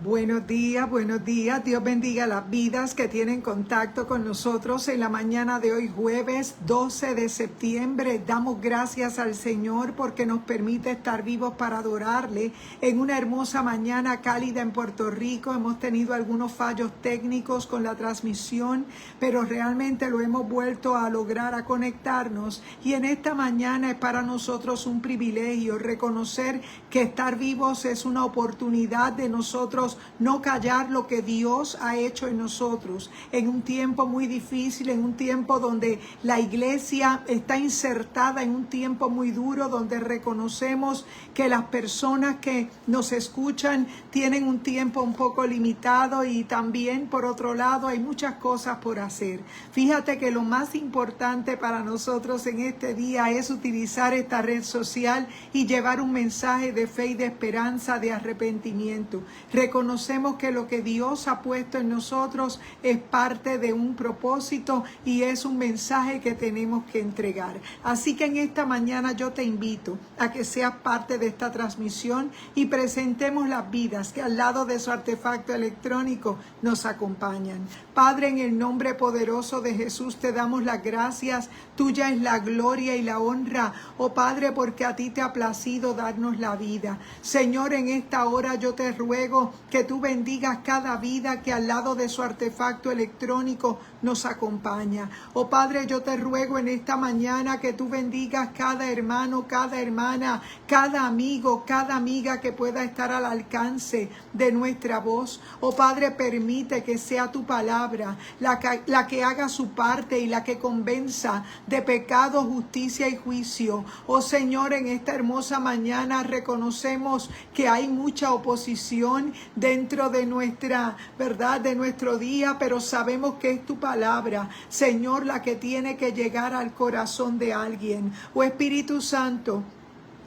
Buenos días, buenos días. Dios bendiga las vidas que tienen contacto con nosotros en la mañana de hoy, jueves 12 de septiembre. Damos gracias al Señor porque nos permite estar vivos para adorarle en una hermosa mañana cálida en Puerto Rico. Hemos tenido algunos fallos técnicos con la transmisión, pero realmente lo hemos vuelto a lograr, a conectarnos. Y en esta mañana es para nosotros un privilegio reconocer que estar vivos es una oportunidad de nosotros no callar lo que Dios ha hecho en nosotros en un tiempo muy difícil, en un tiempo donde la iglesia está insertada en un tiempo muy duro, donde reconocemos que las personas que nos escuchan tienen un tiempo un poco limitado y también por otro lado hay muchas cosas por hacer. Fíjate que lo más importante para nosotros en este día es utilizar esta red social y llevar un mensaje de fe y de esperanza, de arrepentimiento. Reconocemos que lo que Dios ha puesto en nosotros es parte de un propósito y es un mensaje que tenemos que entregar. Así que en esta mañana yo te invito a que seas parte de esta transmisión y presentemos las vidas que al lado de su artefacto electrónico nos acompañan. Padre, en el nombre poderoso de Jesús te damos las gracias. Tuya es la gloria y la honra, oh Padre, porque a ti te ha placido darnos la vida. Señor, en esta hora yo te ruego que tú bendigas cada vida que al lado de su artefacto electrónico nos acompaña. Oh Padre, yo te ruego en esta mañana que tú bendigas cada hermano, cada hermana, cada amigo, cada amiga que pueda estar al alcance de nuestra voz. Oh Padre, permite que sea tu palabra la que haga su parte y la que convenza de pecado, justicia y juicio. Oh Señor, en esta hermosa mañana reconocemos que hay mucha oposición dentro de nuestra verdad, de nuestro día, pero sabemos que es tu palabra, Señor, la que tiene que llegar al corazón de alguien. Oh Espíritu Santo,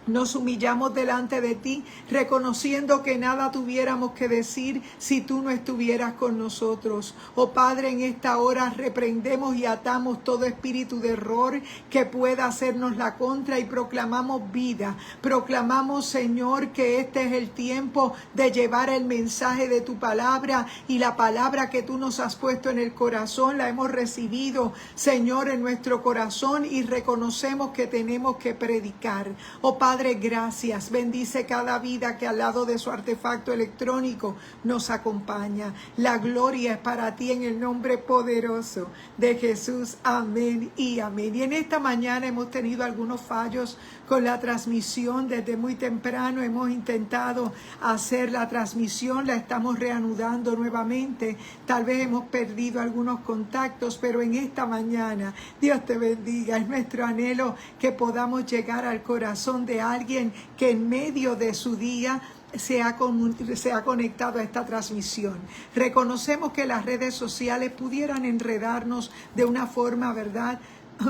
nos humillamos delante de ti, reconociendo que nada tuviéramos que decir si tú no estuvieras con nosotros. Oh Padre, en esta hora reprendemos y atamos todo espíritu de error que pueda hacernos la contra y proclamamos vida. Proclamamos, Señor, que este es el tiempo de llevar el mensaje de tu palabra y la palabra que tú nos has puesto en el corazón. La hemos recibido, Señor, en nuestro corazón y reconocemos que tenemos que predicar. Oh Padre, gracias. Bendice cada vida que al lado de su artefacto electrónico nos acompaña. La gloria es para ti en el nombre poderoso de Jesús. Amén y amén. Y en esta mañana hemos tenido algunos fallos con la transmisión. Desde muy temprano hemos intentado hacer la transmisión. La estamos reanudando nuevamente. Tal vez hemos perdido algunos contactos, pero en esta mañana, Dios te bendiga. Es nuestro anhelo que podamos llegar al corazón de alguien que en medio de su día se ha conectado a esta transmisión. Reconocemos que las redes sociales pudieran enredarnos de una forma, ¿verdad?,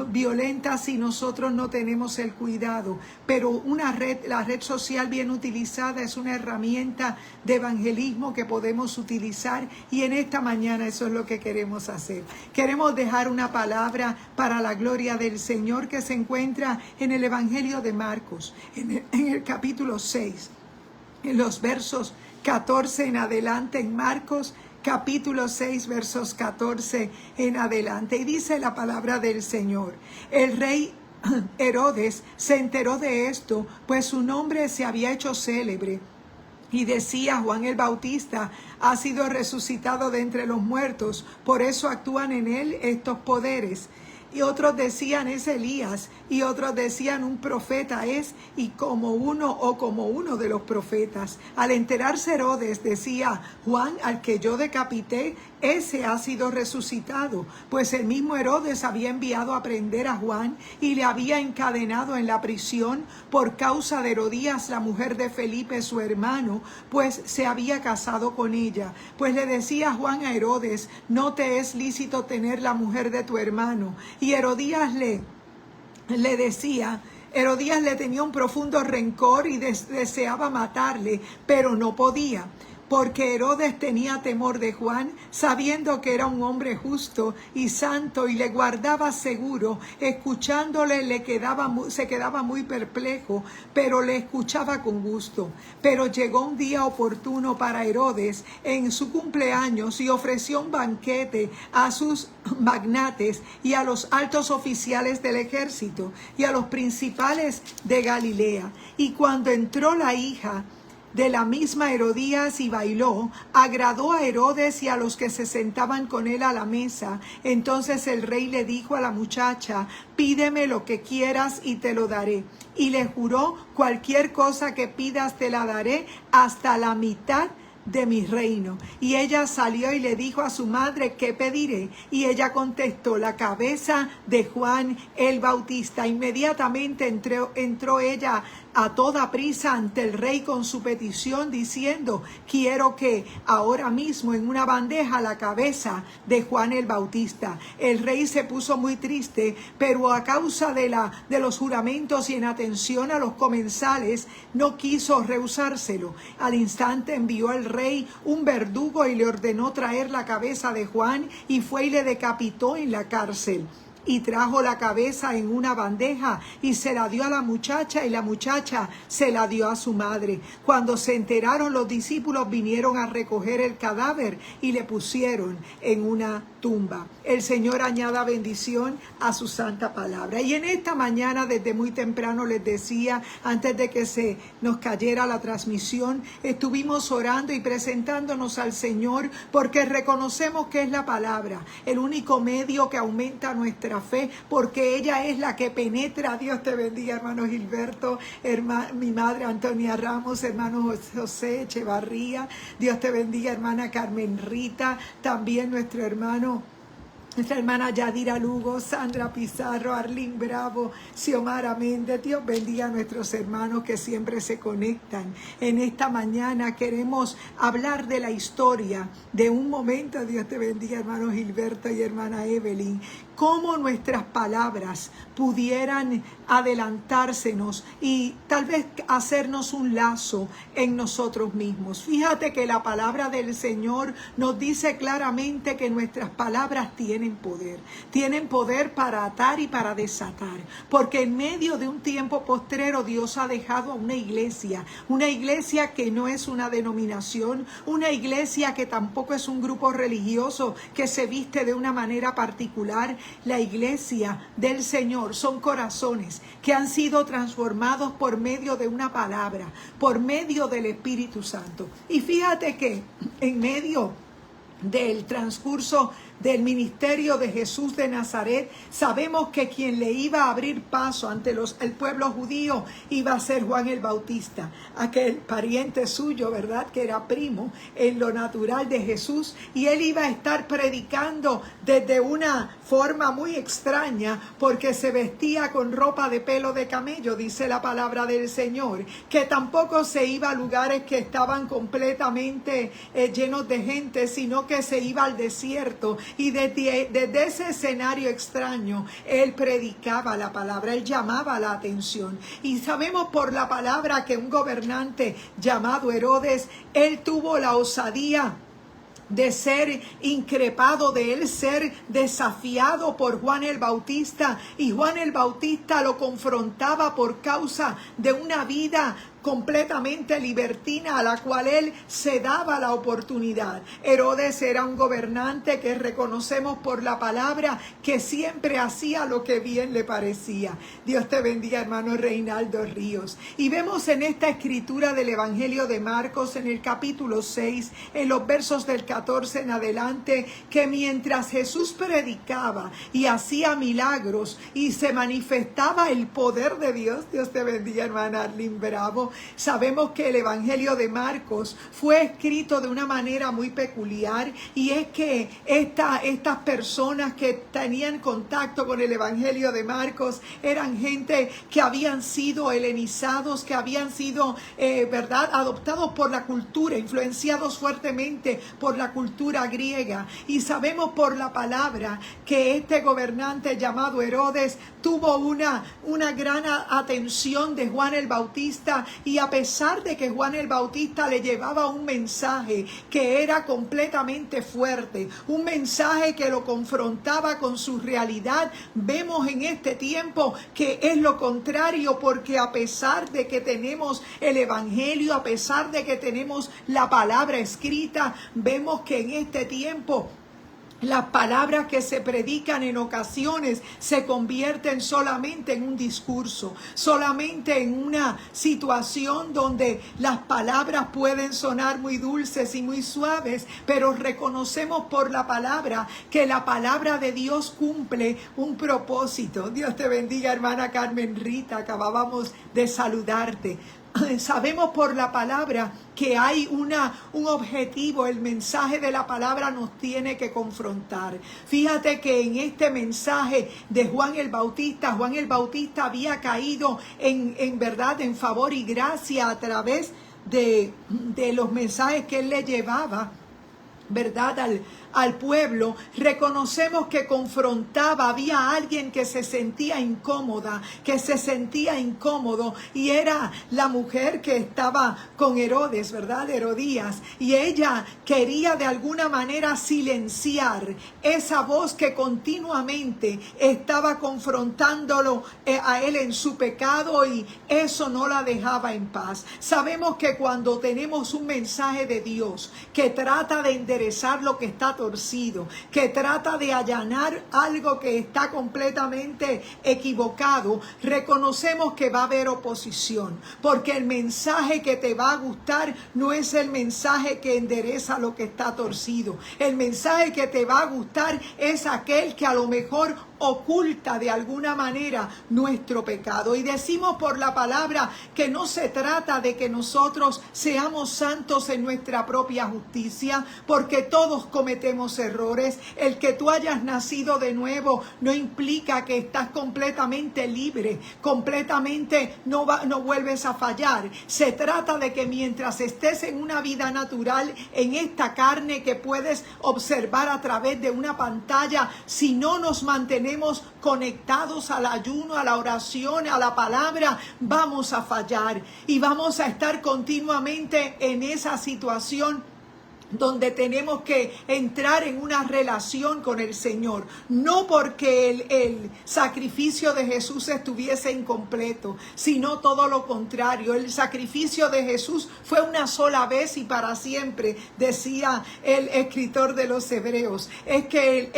violenta si nosotros no tenemos el cuidado, pero la red social bien utilizada es una herramienta de evangelismo que podemos utilizar y en esta mañana eso es lo que queremos hacer. Queremos dejar una palabra para la gloria del Señor que se encuentra en el Evangelio de Marcos, en el capítulo 6, en los versos 14 en adelante, en Marcos capítulo 6, versos 14 en adelante. Y dice la palabra del Señor: el rey Herodes se enteró de esto, pues su nombre se había hecho célebre. Y decía: Juan el Bautista ha sido resucitado de entre los muertos, por eso actúan en él estos poderes. Y otros decían: es Elías, y otros decían: un profeta es, y como uno de los profetas. Al enterarse Herodes decía: Juan, al que yo decapité, ese ha sido resucitado, pues el mismo Herodes había enviado a prender a Juan y le había encadenado en la prisión por causa de Herodías, la mujer de Felipe, su hermano, pues se había casado con ella. Pues le decía Juan a Herodes: no te es lícito tener la mujer de tu hermano. Y Herodías le tenía un profundo rencor y deseaba matarle, pero no podía, porque Herodes tenía temor de Juan, sabiendo que era un hombre justo y santo, y le guardaba seguro. Escuchándole se quedaba muy perplejo, pero le escuchaba con gusto. Pero llegó un día oportuno para Herodes en su cumpleaños, y ofreció un banquete a sus magnates y a los altos oficiales del ejército y a los principales de Galilea. Y cuando entró la hija de la misma Herodías y bailó, agradó a Herodes y a los que se sentaban con él a la mesa. Entonces el rey le dijo a la muchacha: pídeme lo que quieras y te lo daré. Y le juró: cualquier cosa que pidas te la daré, hasta la mitad de mi reino. Y ella salió y le dijo a su madre: ¿qué pediré? Y ella contestó: la cabeza de Juan el Bautista. Inmediatamente entró ella a toda prisa ante el rey con su petición, diciendo: quiero que ahora mismo en una bandeja la cabeza de Juan el Bautista. El rey se puso muy triste, pero a causa de los juramentos y en atención a los comensales, no quiso rehusárselo. Al instante envió el rey un verdugo y le ordenó traer la cabeza de Juan, y fue y le decapitó en la cárcel. Y trajo la cabeza en una bandeja y se la dio a la muchacha, y la muchacha se la dio a su madre. Cuando se enteraron, los discípulos vinieron a recoger el cadáver y le pusieron en una tumba. El Señor añada bendición a su santa palabra. Y en esta mañana, desde muy temprano, les decía, antes de que se nos cayera la transmisión, estuvimos orando y presentándonos al Señor, porque reconocemos que es la palabra el único medio que aumenta nuestra fe, porque ella es la que penetra. Dios te bendiga, hermano Gilberto, mi madre Antonia Ramos, hermano José Echevarría. Dios te bendiga, hermana Carmen Rita, también nuestra hermana Yadira Lugo, Sandra Pizarro, Arlín Bravo, Xiomara Méndez. Dios bendiga a nuestros hermanos que siempre se conectan. En esta mañana queremos hablar de la historia de un momento. Dios te bendiga, hermano Gilberto y hermana Evelyn. Cómo nuestras palabras pudieran adelantársenos y tal vez hacernos un lazo en nosotros mismos. Fíjate que la palabra del Señor nos dice claramente que nuestras palabras tienen poder para atar y para desatar, porque en medio de un tiempo postrero Dios ha dejado a una iglesia que no es una denominación, una iglesia que tampoco es un grupo religioso que se viste de una manera particular. La iglesia del Señor son corazones que han sido transformados por medio de una palabra, por medio del Espíritu Santo. Y fíjate que en medio del transcurso del ministerio de Jesús de Nazaret, sabemos que quien le iba a abrir paso ante el pueblo judío iba a ser Juan el Bautista, aquel pariente suyo, ¿verdad?, que era primo en lo natural de Jesús, y él iba a estar predicando desde una forma muy extraña, porque se vestía con ropa de pelo de camello, dice la palabra del Señor, que tampoco se iba a lugares que estaban completamente llenos de gente, sino que se iba al desierto. Y desde ese escenario extraño, él predicaba la palabra, él llamaba la atención. Y sabemos por la palabra que un gobernante llamado Herodes, él tuvo la osadía de ser increpado, de él ser desafiado por Juan el Bautista, y Juan el Bautista lo confrontaba por causa de una vida completamente libertina a la cual él se daba la oportunidad. Herodes era un gobernante que reconocemos por la palabra que siempre hacía lo que bien le parecía. Dios te bendiga, hermano Reinaldo Ríos. Y vemos en esta escritura del Evangelio de Marcos, en el capítulo 6, en los versos del 14 en adelante, que mientras Jesús predicaba y hacía milagros y se manifestaba el poder de Dios, Dios te bendiga, hermana Arlín Bravo, sabemos que el Evangelio de Marcos fue escrito de una manera muy peculiar, y es que estas personas que tenían contacto con el Evangelio de Marcos eran gente que habían sido helenizados, que habían sido, ¿verdad?, adoptados por la cultura, influenciados fuertemente por la cultura griega. Y sabemos por la palabra que este gobernante llamado Herodes tuvo una gran atención de Juan el Bautista, Y a pesar de que Juan el Bautista le llevaba un mensaje que era completamente fuerte, un mensaje que lo confrontaba con su realidad, vemos en este tiempo que es lo contrario, porque a pesar de que tenemos el evangelio, a pesar de que tenemos la palabra escrita, vemos que en este tiempo las palabras que se predican en ocasiones se convierten solamente en un discurso, solamente en una situación donde las palabras pueden sonar muy dulces y muy suaves, pero reconocemos por la palabra que la palabra de Dios cumple un propósito. Dios te bendiga, hermana Carmen Rita, acabábamos de saludarte. Sabemos por la palabra que hay un objetivo. El mensaje de la palabra nos tiene que confrontar. Fíjate que en este mensaje de Juan el Bautista había caído en verdad en favor y gracia a través de los mensajes que él le llevaba, ¿verdad? Al pueblo. Reconocemos que confrontaba, había alguien que se sentía incómoda, que se sentía incómodo, y era la mujer que estaba con Herodes, ¿verdad? Herodías, y ella quería de alguna manera silenciar esa voz que continuamente estaba confrontándolo a él en su pecado, y eso no la dejaba en paz. Sabemos que cuando tenemos un mensaje de Dios que trata de enderezar lo que está torcido, que trata de allanar algo que está completamente equivocado, reconocemos que va a haber oposición, porque el mensaje que te va a gustar no es el mensaje que endereza lo que está torcido. El mensaje que te va a gustar es aquel que a lo mejor oculta de alguna manera nuestro pecado. Y decimos por la palabra que no se trata de que nosotros seamos santos en nuestra propia justicia, porque todos cometemos errores. El que tú hayas nacido de nuevo no implica que estás completamente libre, completamente no vuelves a fallar. Se trata de que mientras estés en una vida natural, en esta carne que puedes observar a través de una pantalla, si no nos mantenemos conectados al ayuno, a la oración, a la palabra, vamos a fallar y vamos a estar continuamente en esa situación donde tenemos que entrar en una relación con el Señor, no porque el sacrificio de Jesús estuviese incompleto, sino todo lo contrario. El sacrificio de Jesús fue una sola vez y para siempre, decía el escritor de los Hebreos. Es que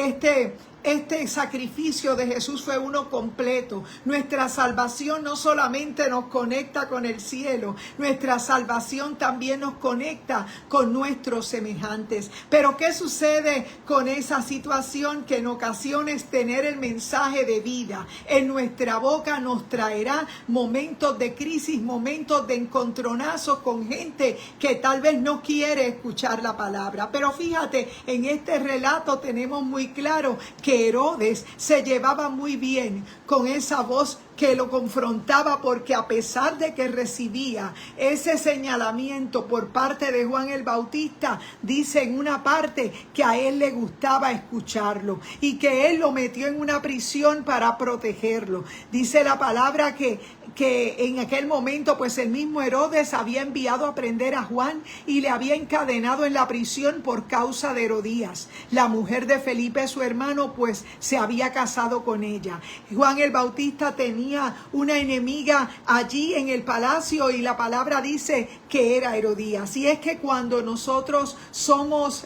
este sacrificio de Jesús fue uno completo. Nuestra salvación no solamente nos conecta con el cielo, nuestra salvación también nos conecta con nuestros semejantes. Pero ¿qué sucede con esa situación? Que en ocasiones tener el mensaje de vida en nuestra boca nos traerá momentos de crisis, momentos de encontronazos con gente que tal vez no quiere escuchar la palabra. Pero fíjate, en este relato tenemos muy claro que Herodes se llevaba muy bien con esa voz que lo confrontaba, porque a pesar de que recibía ese señalamiento por parte de Juan el Bautista, dice en una parte que a él le gustaba escucharlo y que él lo metió en una prisión para protegerlo. Dice la palabra que en aquel momento pues el mismo Herodes había enviado a prender a Juan y le había encadenado en la prisión por causa de Herodías, la mujer de Felipe su hermano, pues se había casado con ella. Juan el Bautista tenía una enemiga allí en el palacio y la palabra dice que era Herodías. Y es que cuando nosotros somos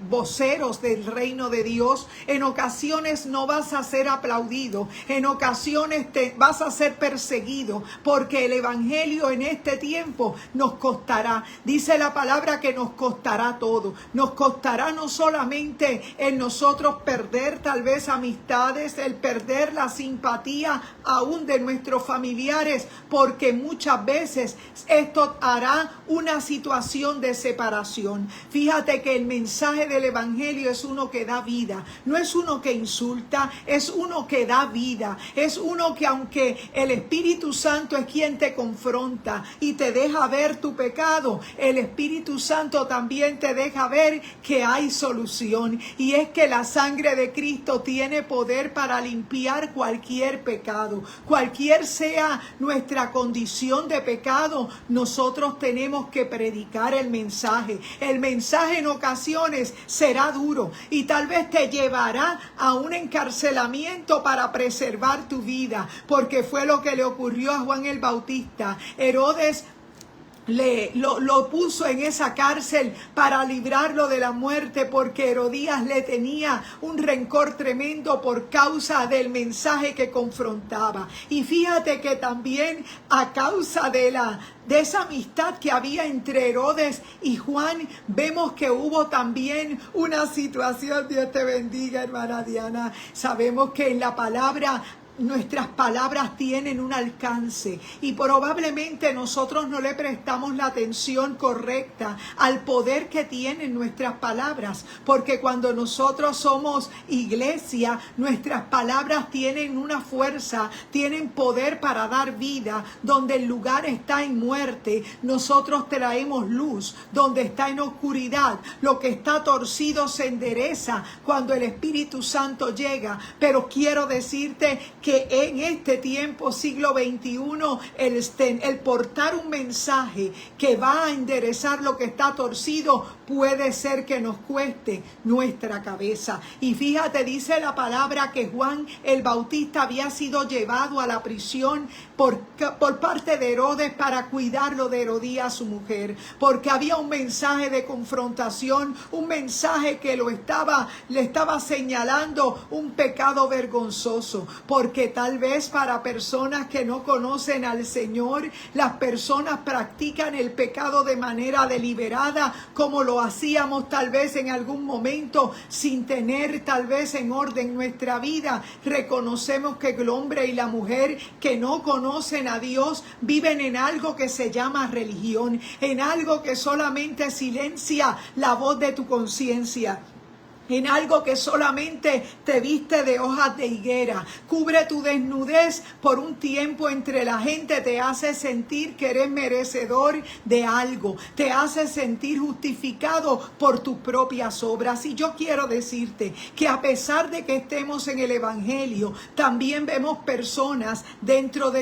voceros del reino de Dios, en ocasiones no vas a ser aplaudido, en ocasiones vas a ser perseguido, porque el evangelio en este tiempo nos costará. Dice la palabra que nos costará todo. Nos costará no solamente el nosotros perder tal vez amistades, el perder la simpatía aún de nuestros familiares, porque muchas veces esto hará una situación de separación. Fíjate que el mensaje del evangelio es uno que da vida, no es uno que insulta, es uno que da vida, es uno que, aunque el Espíritu Santo es quien te confronta y te deja ver tu pecado, el Espíritu Santo también te deja ver que hay solución, y es que la sangre de Cristo tiene poder para limpiar cualquier pecado. cualquier sea nuestra condición de pecado, nosotros tenemos que predicar el mensaje. El mensaje en ocasiones será duro y tal vez te llevará a un encarcelamiento para preservar tu vida, porque fue lo que le ocurrió a Juan el Bautista. Herodes lo puso en esa cárcel para librarlo de la muerte, porque Herodías le tenía un rencor tremendo por causa del mensaje que confrontaba. Y fíjate que también a causa de esa amistad que había entre Herodes y Juan, vemos que hubo también una situación. Dios te bendiga, hermana Diana. Sabemos que en la palabra, nuestras palabras tienen un alcance y probablemente nosotros no le prestamos la atención correcta al poder que tienen nuestras palabras, porque cuando nosotros somos iglesia, nuestras palabras tienen una fuerza, tienen poder para dar vida. Donde el lugar está en muerte, nosotros traemos luz. Donde está en oscuridad, lo que está torcido se endereza cuando el Espíritu Santo llega. Pero quiero decirte que en este tiempo, siglo XXI, el portar un mensaje que va a enderezar lo que está torcido puede ser que nos cueste nuestra cabeza. Y fíjate, dice la palabra que Juan el Bautista había sido llevado a la prisión por parte de Herodes para cuidarlo de Herodías, su mujer, porque había un mensaje de confrontación, un mensaje que le estaba señalando un pecado vergonzoso, porque tal vez para personas que no conocen al Señor, las personas practican el pecado de manera deliberada, como lo hacíamos tal vez en algún momento, sin tener tal vez en orden nuestra vida. Reconocemos que el hombre y la mujer que no conocen a Dios viven en algo que se llama religión, en algo que solamente silencia la voz de tu conciencia, en algo que solamente te viste de hojas de higuera, cubre tu desnudez por un tiempo entre la gente, te hace sentir que eres merecedor de algo, te hace sentir justificado por tus propias obras. Y yo quiero decirte que a pesar de que estemos en el Evangelio, también vemos personas dentro de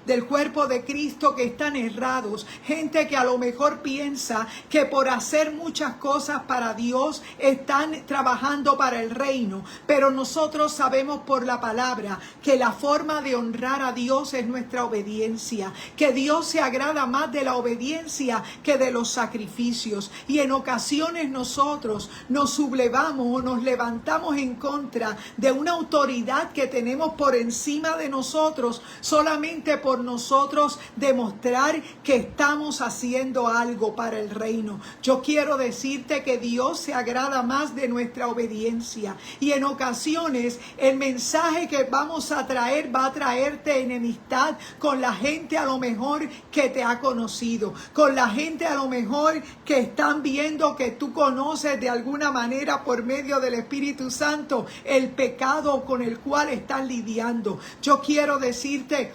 del cuerpo de Cristo que están errados, gente que a lo mejor piensa que por hacer muchas cosas para Dios están trabajando para el reino, pero nosotros sabemos por la palabra que la forma de honrar a Dios es nuestra obediencia, que Dios se agrada más de la obediencia que de los sacrificios, y en ocasiones nosotros nos sublevamos o nos levantamos en contra de una autoridad que tenemos por encima de nosotros, solamente por nosotros demostrar que estamos haciendo algo para el reino. Yo quiero decirte que Dios se agrada más de nuestra obediencia, y en ocasiones el mensaje que vamos a traer va a traerte enemistad con la gente a lo mejor que te ha conocido, con la gente a lo mejor que están viendo que tú conoces de alguna manera por medio del Espíritu Santo el pecado con el cual están lidiando. Yo quiero decirte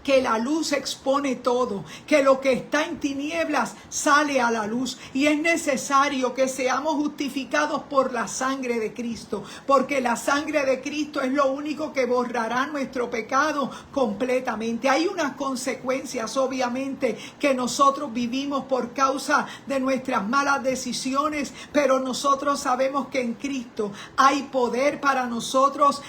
que la luz expone todo, que lo que está en tinieblas sale a la luz, y es necesario que seamos justificados por la sangre de Cristo, porque la sangre de Cristo es lo único que borrará nuestro pecado completamente. Hay unas consecuencias, obviamente, que nosotros vivimos por causa de nuestras malas decisiones, pero nosotros sabemos que en Cristo hay poder para nosotros.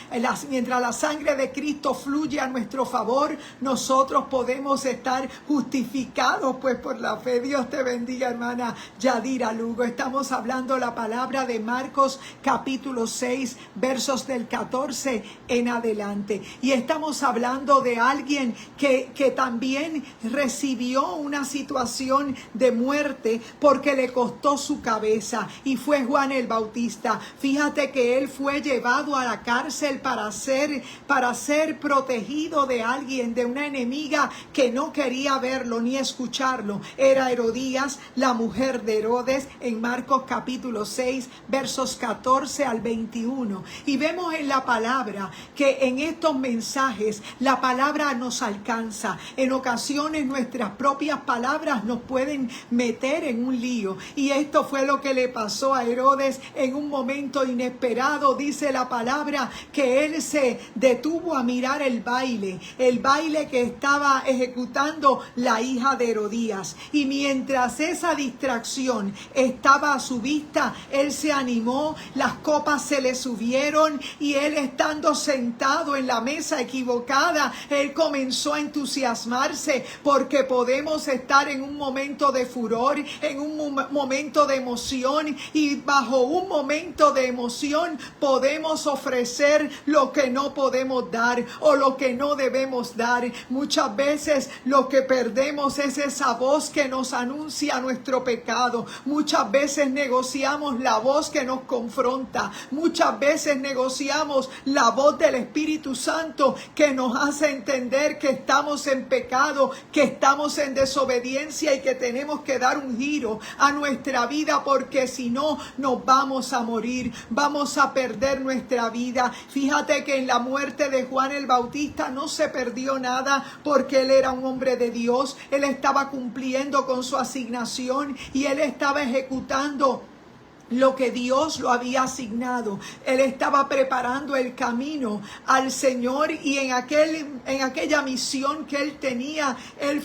Mientras la sangre de Cristo fluye a nuestro favor, nosotros podemos estar justificados pues por la fe. Dios te bendiga, hermana Yadira Lugo. Estamos hablando la palabra de Marcos capítulo 6 versos del 14 en adelante, y estamos hablando de alguien que también recibió una situación de muerte porque le costó su cabeza, y fue Juan el Bautista. Fíjate que él fue llevado a la cárcel para ser protegido de alguien, de una enemiga que no quería verlo ni escucharlo era Herodías, la mujer de Herodes, en Marcos capítulo 6, versos 14 al 21. Y vemos en la palabra que en estos mensajes la palabra nos alcanza. En ocasiones nuestras propias palabras nos pueden meter en un lío. Y esto fue lo que le pasó a Herodes en un momento inesperado. Dice la palabra que él se detuvo a mirar el baile que estaba ejecutando la hija de Herodías. Y mientras esa distracción estaba a su vista, él se animó, las copas se le subieron y él, estando sentado en la mesa equivocada, él comenzó a entusiasmarse, porque podemos estar en un momento de furor, en un momento de emoción, y bajo un momento de emoción podemos ofrecer lo que no podemos dar o lo que no debemos dar. Muchas veces lo que perdemos es esa voz que nos anuncia nuestro pecado. Muchas veces negociamos la voz que nos confronta. Muchas veces negociamos la voz del Espíritu Santo que nos hace entender que estamos en pecado, que estamos en desobediencia y que tenemos que dar un giro a nuestra vida, porque si no, nos vamos a morir, vamos a perder nuestra vida. Fíjate que en la muerte de Juan el Bautista no se perdió nada, porque él era un hombre de Dios. Él estaba cumpliendo con su asignación y él estaba ejecutando lo que Dios lo había asignado. Él estaba preparando el camino al Señor, y en aquella misión que él tenía, él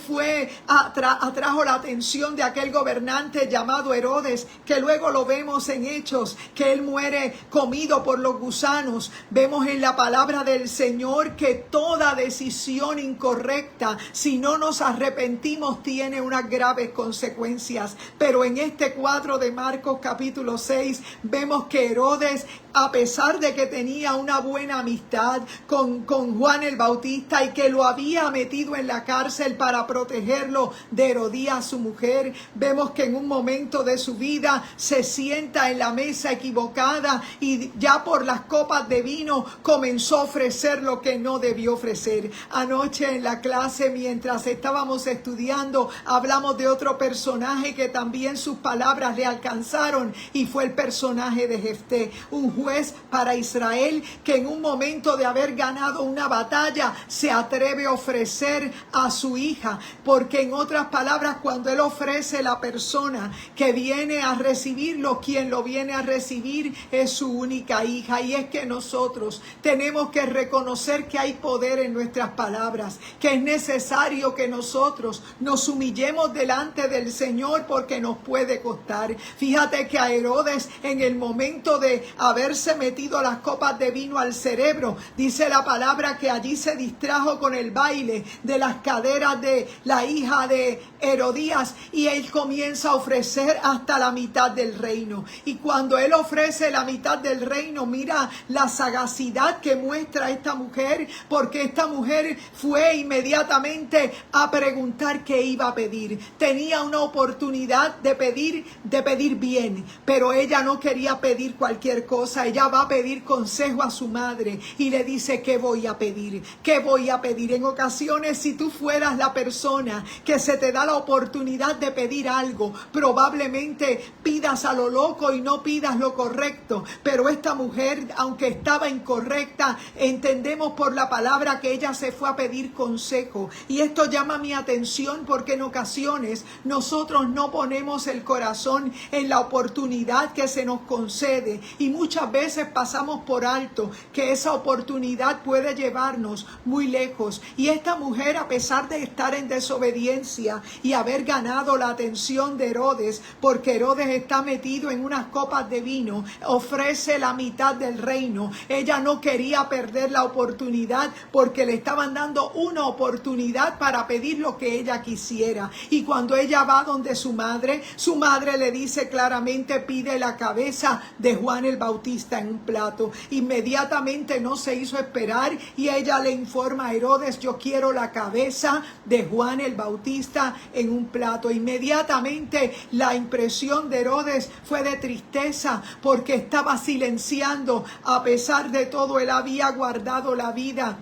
atrajo la atención de aquel gobernante llamado Herodes, que luego lo vemos en Hechos, que él muere comido por los gusanos. Vemos en la palabra del Señor que toda decisión incorrecta, si no nos arrepentimos, tiene unas graves consecuencias. Pero en este cuadro de Marcos capítulo 6 vemos que Herodes, a pesar de que tenía una buena amistad con Juan el Bautista y que lo había metido en la cárcel para protegerlo de Herodías, su mujer, vemos que en un momento de su vida se sienta en la mesa equivocada y ya por las copas de vino comenzó a ofrecer lo que no debió ofrecer. Anoche en la clase, mientras estábamos estudiando, hablamos de otro personaje que también sus palabras le alcanzaron, y fue el personaje de Jefté, un juez para Israel que en un momento de haber ganado una batalla se atreve a ofrecer a su hija, porque en otras palabras, cuando él ofrece la persona que viene a recibirlo, quien lo viene a recibir es su única hija. Y es que nosotros tenemos que reconocer que hay poder en nuestras palabras, que es necesario que nosotros nos humillemos delante del Señor, porque nos puede costar. Fíjate que a Herodes, en el momento de haberse metido las copas de vino al cerebro, dice la palabra que allí se distrajo con el baile de las caderas de la hija de Herodías, y él comienza a ofrecer hasta la mitad del reino. Y cuando él ofrece la mitad del reino, mira la sagacidad que muestra esta mujer, porque esta mujer fue inmediatamente a preguntar qué iba a pedir. Tenía una oportunidad de pedir bien, pero ella no quería pedir cualquier cosa. Ella va a pedir consejo a su madre y le dice: ¿qué voy a pedir? ¿Qué voy a pedir? En ocasiones, si tú fueras la persona que se te da la oportunidad de pedir algo, probablemente pidas a lo loco y no pidas lo correcto. Pero esta mujer, aunque estaba incorrecta, entendemos por la palabra que ella se fue a pedir consejo. Y esto llama mi atención, porque en ocasiones nosotros no ponemos el corazón en la oportunidad que se nos concede, y muchas veces pasamos por alto que esa oportunidad puede llevarnos muy lejos. Y esta mujer, a pesar de estar en desobediencia y haber ganado la atención de Herodes, porque Herodes está metido en unas copas de vino, ofrece la mitad del reino. Ella no quería perder la oportunidad, porque le estaban dando una oportunidad para pedir lo que ella quisiera. Y cuando ella va donde su madre le dice claramente: pide la cabeza de Juan el Bautista en un plato. Inmediatamente no se hizo esperar y ella le informa a Herodes: yo quiero la cabeza de Juan el Bautista en un plato. Inmediatamente la impresión de Herodes fue de tristeza, porque estaba silenciando. A pesar de todo, él había guardado la vida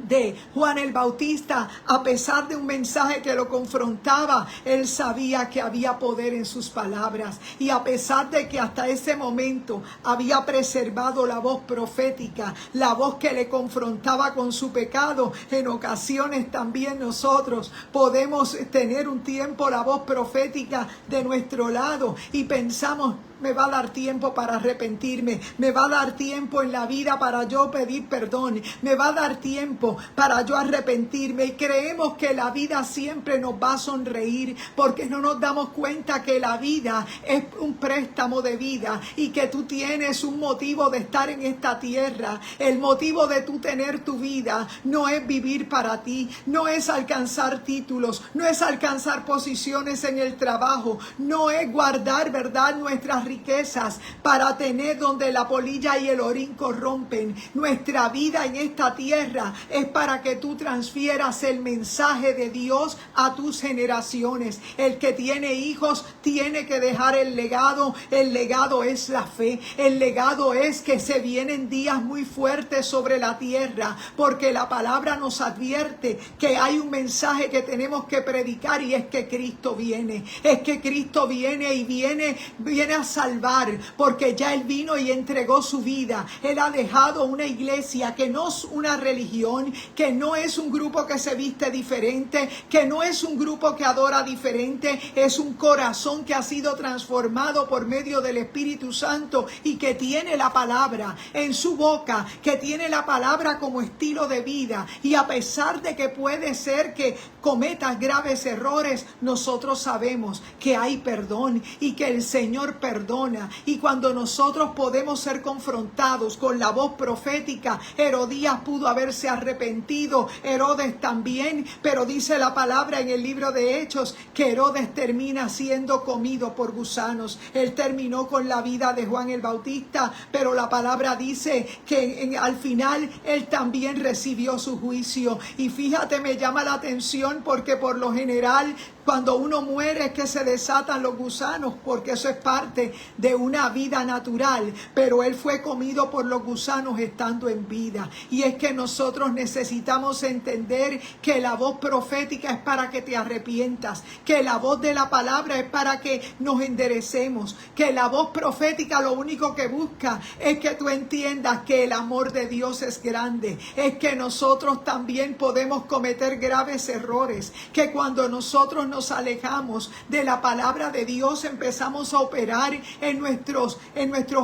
de Juan el Bautista, a pesar de un mensaje que lo confrontaba, él sabía que había poder en sus palabras, y a pesar de que hasta ese momento había preservado la voz profética, la voz que le confrontaba con su pecado, en ocasiones también nosotros podemos tener un tiempo la voz profética de nuestro lado y pensamos: me va a dar tiempo para arrepentirme, me va a dar tiempo en la vida para yo pedir perdón, me va a dar tiempo para yo arrepentirme, y creemos que la vida siempre nos va a sonreír, porque no nos damos cuenta que la vida es un préstamo de vida y que tú tienes un motivo de estar en esta tierra. El motivo de tú tener tu vida no es vivir para ti, no es alcanzar títulos, no es alcanzar posiciones en el trabajo, no es guardar, ¿verdad?, nuestras riquezas para tener donde la polilla y el orín corrompen. Nuestra vida en esta tierra es para que tú transfieras el mensaje de Dios a tus generaciones. El que tiene hijos tiene que dejar el legado. El legado es la fe. El legado es que se vienen días muy fuertes sobre la tierra, porque la palabra nos advierte que hay un mensaje que tenemos que predicar, y es que Cristo viene. Es que Cristo viene, y viene a salvar, porque ya Él vino y entregó su vida. Él ha dejado una iglesia que no es una religión, que no es un grupo que se viste diferente, que no es un grupo que adora diferente, es un corazón que ha sido transformado por medio del Espíritu Santo y que tiene la palabra en su boca, que tiene la palabra como estilo de vida. Y a pesar de que puede ser que cometas graves errores, nosotros sabemos que hay perdón y que el Señor perdona. Y cuando nosotros podemos ser confrontados con la voz profética, Herodías pudo haberse arrepentido, Herodes también, pero dice la palabra en el libro de Hechos que Herodes termina siendo comido por gusanos. Él terminó con la vida de Juan el Bautista, pero la palabra dice que al final él también recibió su juicio. Y fíjate, me llama la atención porque por lo general cuando uno muere es que se desatan los gusanos, porque eso es parte de una vida natural, pero él fue comido por los gusanos estando en vida. Y es que nosotros necesitamos entender que la voz profética es para que te arrepientas, que la voz de la palabra es para que nos enderecemos, que la voz profética lo único que busca es que tú entiendas que el amor de Dios es grande, es que nosotros también podemos cometer graves errores, que cuando nosotros nos alejamos de la palabra de Dios empezamos a operar en nuestros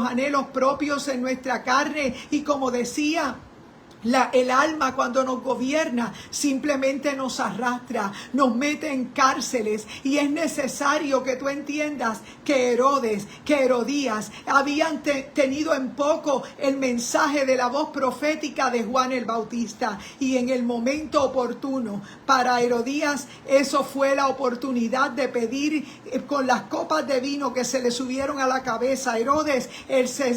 anhelos propios, en nuestra carne, y como decía, el alma cuando nos gobierna simplemente nos arrastra, nos mete en cárceles. Y es necesario que tú entiendas que Herodes, que Herodías habían tenido en poco el mensaje de la voz profética de Juan el Bautista, y en el momento oportuno para Herodías eso fue la oportunidad de pedir con las copas de vino que se le subieron a la cabeza. Herodes, él se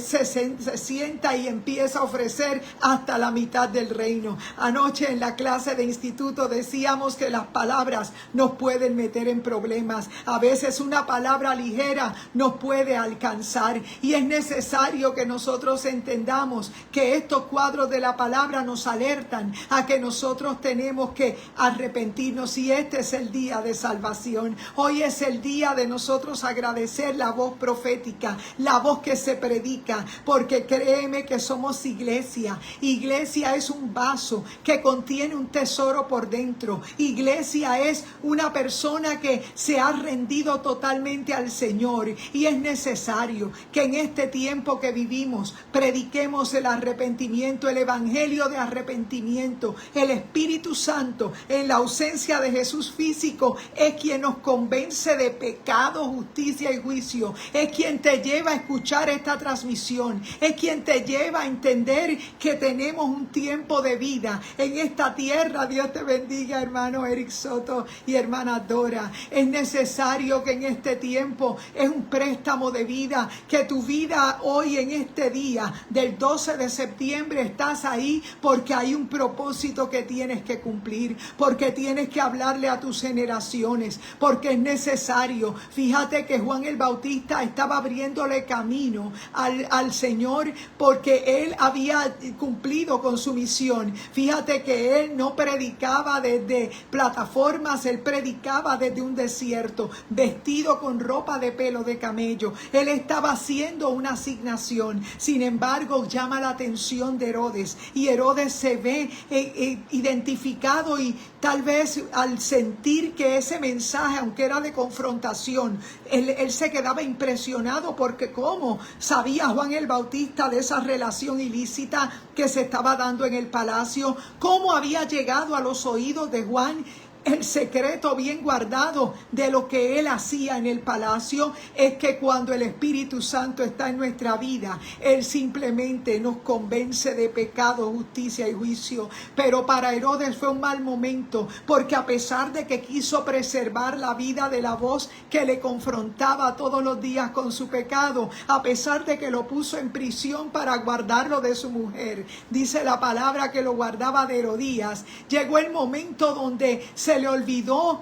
sienta y empieza a ofrecer hasta la mitad del reino. Anoche en la clase de instituto decíamos que las palabras nos pueden meter en problemas. A veces una palabra ligera nos puede alcanzar, y es necesario que nosotros entendamos que estos cuadros de la palabra nos alertan a que nosotros tenemos que arrepentirnos, y este es el día de salvación. Hoy es el día de nosotros agradecer la voz profética, la voz que se predica, porque créeme que somos iglesia. Iglesia es un vaso que contiene un tesoro por dentro. Iglesia es una persona que se ha rendido totalmente al Señor, y es necesario que en este tiempo que vivimos prediquemos el arrepentimiento, el evangelio de arrepentimiento. El Espíritu Santo, en la ausencia de Jesús físico, es quien nos convence de pecado, justicia y juicio. Es quien te lleva a escuchar esta transmisión, es quien te lleva a entender que tenemos un tiempo de vida en esta tierra. Dios te bendiga, hermano Eric Soto y hermana Dora. Es necesario que en este tiempo, es un préstamo de vida, que tu vida hoy en este día del 12 de septiembre estás ahí porque hay un propósito que tienes que cumplir, porque tienes que hablarle a tus generaciones, porque es necesario. Fíjate que Juan el Bautista estaba abriéndole camino al Señor, porque él había cumplido con su misión. Fíjate que él no predicaba desde plataformas, él predicaba desde un desierto, vestido con ropa de pelo de camello. Él estaba haciendo una asignación. Sin embargo, llama la atención de Herodes, y Herodes se ve identificado, y tal vez al sentir que ese mensaje, aunque era de confrontación, él se quedaba impresionado, porque cómo sabía Juan el Bautista de esa relación ilícita que se estaba dando en el palacio, cómo había llegado a los oídos de Juan el secreto bien guardado de lo que él hacía en el palacio. Es que cuando el Espíritu Santo está en nuestra vida, él simplemente nos convence de pecado, justicia y juicio. Pero para Herodes fue un mal momento, porque a pesar de que quiso preservar la vida de la voz que le confrontaba todos los días con su pecado, a pesar de que lo puso en prisión para guardarlo de su mujer, dice la palabra que lo guardaba de Herodías, llegó el momento donde se le olvidó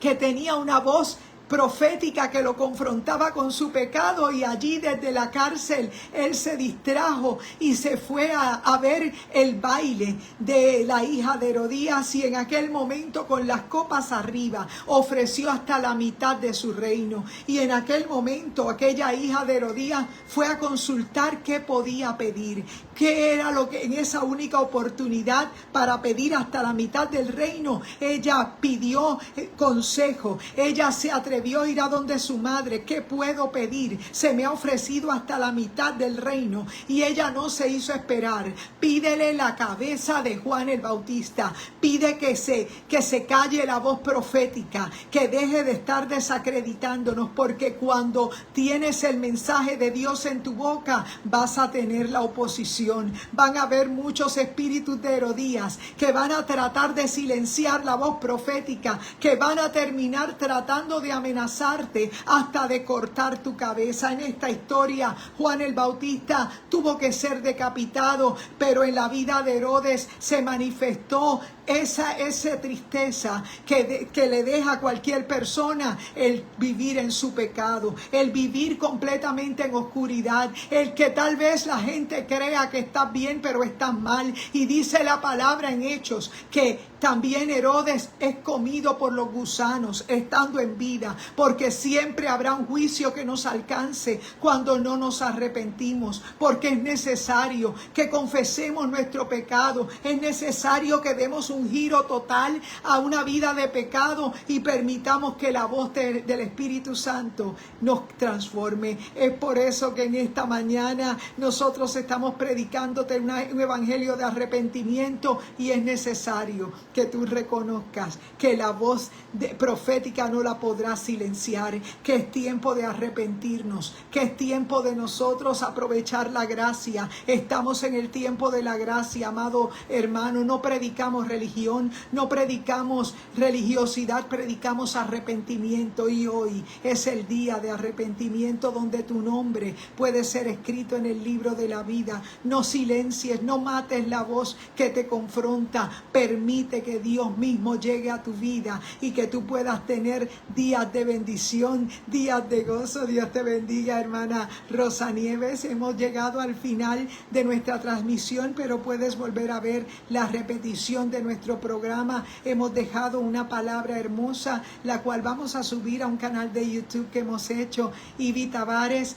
que tenía una voz profética que lo confrontaba con su pecado, y allí desde la cárcel él se distrajo y se fue a ver el baile de la hija de Herodías, y en aquel momento, con las copas arriba, ofreció hasta la mitad de su reino. Y en aquel momento aquella hija de Herodías fue a consultar qué podía pedir, qué era lo que en esa única oportunidad para pedir hasta la mitad del reino. Ella pidió consejo, ella se atrevió a ir a donde su madre. ¿Qué puedo pedir? Se me ha ofrecido hasta la mitad del reino. Y ella no se hizo esperar. Pídele la cabeza de Juan el Bautista. Pide que se calle la voz profética, que deje de estar desacreditándonos, porque cuando tienes el mensaje de Dios en tu boca, vas a tener la oposición. Van a haber muchos espíritus de Herodías que van a tratar de silenciar la voz profética, que van a terminar tratando de amenazarte hasta de cortar tu cabeza. En esta historia, Juan el Bautista tuvo que ser decapitado, pero en la vida de Herodes se manifestó esa tristeza que le deja a cualquier persona el vivir en su pecado, el vivir completamente en oscuridad, el que tal vez la gente crea que estás bien pero estás mal. Y dice la palabra en Hechos que también Herodes es comido por los gusanos estando en vida, porque siempre habrá un juicio que nos alcance cuando no nos arrepentimos, porque es necesario que confesemos nuestro pecado, es necesario que demos un giro total a una vida de pecado y permitamos que la voz del Espíritu Santo nos transforme. Es por eso que en esta mañana nosotros estamos predicándote un evangelio de arrepentimiento, y es necesario que tú reconozcas que la voz profética no la podrás silenciar, que es tiempo de arrepentirnos, que es tiempo de nosotros aprovechar la gracia. Estamos en el tiempo de la gracia, amado hermano. No predicamos religión, no predicamos religiosidad, predicamos arrepentimiento, y hoy es el día de arrepentimiento donde tu nombre puede ser escrito en el libro de la vida. No silencies, no mates la voz que te confronta. Permite que Dios mismo llegue a tu vida y que tú puedas tener días de bendición, días de gozo. Dios te bendiga, hermana Rosa Nieves. Hemos llegado al final de nuestra transmisión, pero puedes volver a ver la repetición de nuestro programa. Hemos dejado una palabra hermosa, la cual vamos a subir a un canal de YouTube que hemos hecho, Ivy Tavares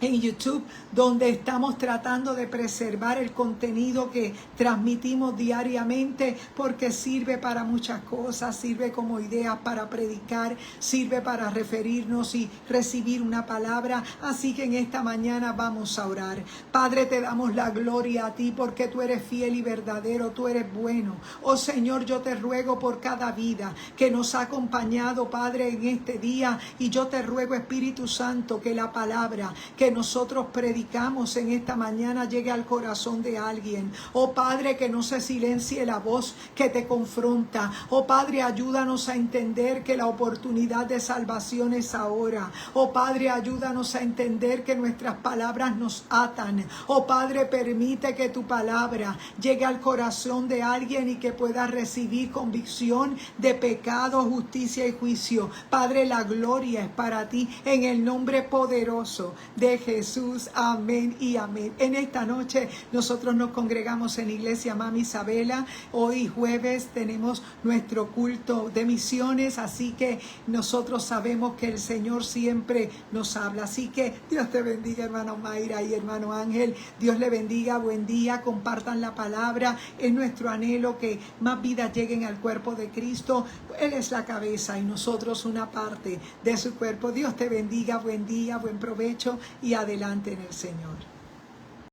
en YouTube, donde estamos tratando de preservar el contenido que transmitimos diariamente, porque sirve para muchas cosas, sirve como idea para predicar, sirve para referirnos y recibir una palabra. Así que en esta mañana vamos a orar. Padre, te damos la gloria a ti, porque tú eres fiel y verdadero, tú eres bueno. Oh Señor, yo te ruego por cada vida que nos ha acompañado, Padre, en este día, y yo te ruego, Espíritu Santo, que la palabra que nosotros predicamos en esta mañana llegue al corazón de alguien. Oh Padre, que no se silencie la voz que te confronta. Oh Padre, ayúdanos a entender que la oportunidad de salvación es ahora. Oh Padre, ayúdanos a entender que nuestras palabras nos atan. Oh Padre, permite que tu palabra llegue al corazón de alguien y que pueda recibir convicción de pecado, justicia y juicio. Padre, la gloria es para ti, en el nombre poderoso de de Jesús. Amén y amén. En esta noche nosotros nos congregamos en Iglesia Mami Isabela. Hoy jueves tenemos nuestro culto de misiones, así que nosotros sabemos que el Señor siempre nos habla. Así que Dios te bendiga, hermano Mayra y hermano Ángel. Dios le bendiga, buen día, compartan la palabra. Es nuestro anhelo que más vidas lleguen al cuerpo de Cristo. Él es la cabeza y nosotros una parte de su cuerpo. Dios te bendiga, buen día, buen provecho y adelante en el Señor.